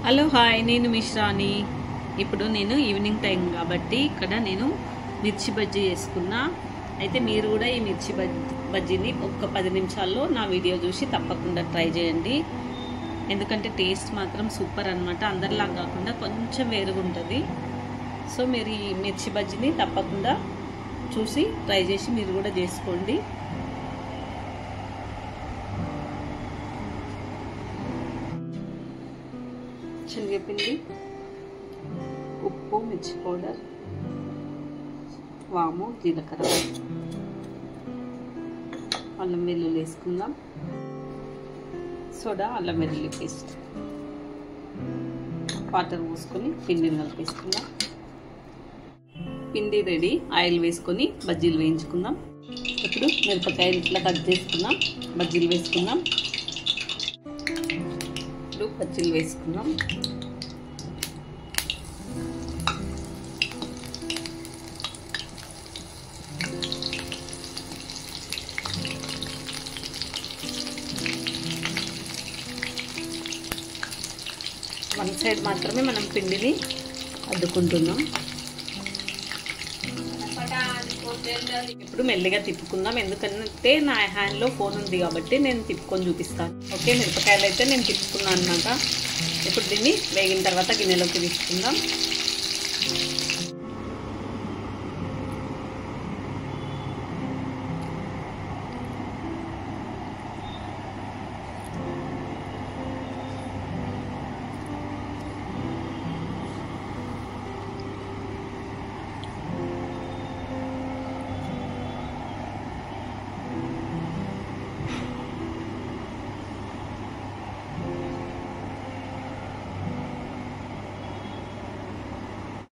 Hello hi, నేను మిశ్రాని. ఇప్పుడు నేను ఈవినింగ్ టైం కాబట్టి ఇక్కడ నేను మిర్చి బజ్జీ చేసుకున్నా. అయితే మీరు కూడా ఈ మిర్చి బజ్జీని ఒక్క 10 నిమిషాల్లో నా వీడియో చూసి తప్పకుండా ట్రై చేయండి. ఎందుకంటే టేస్ట్ మాత్రం సూపర్ అన్నమాట. అందరిలా కాకుండా కొంచెం వేరుగా ఉంటుంది. సో మీరు ఈ మిర్చి బజ్జీని తప్పకుండా చూసి ట్రై చేసి మీరు కూడా చేసుకోండి. శనగపిండి, ఉప్పు, మిర్చి పౌడర్, వాము, జీలకర్ర, అల్లం వెల్లుల్లి వేసుకుందాం. సోడా, అల్లం వెల్లుల్లి పేస్ట్, వాటర్ పోసుకొని పిండిని కలిపేసుకుందాం. పిండి రెడీ. ఆయిల్ వేసుకొని బజ్జీలు వేయించుకుందాం. ఇప్పుడు మిరపకాయలు ఇట్లా కట్ చేసుకుందాం. బజ్జీలు వేసుకుందాం. ఇప్పుడు బజ్జీలు వేసుకుందాం. వన్ సైడ్ మాత్రమే మనం పిండిని అద్దుకుంటున్నాం. ఇప్పుడు మెల్లిగా తిప్పుకుందాం. ఎందుకంటే నా హ్యాండ్లో ఫోన్ ఉంది కాబట్టి నేను తిప్పుకొని చూపిస్తాను. ఓకే, మిరపకాయలు అయితే నేను తిప్పుకున్నాను అన్నమాట. ఇప్పుడు దీన్ని వేగిన తర్వాత గిన్నెలోకి తీసుకుందాం.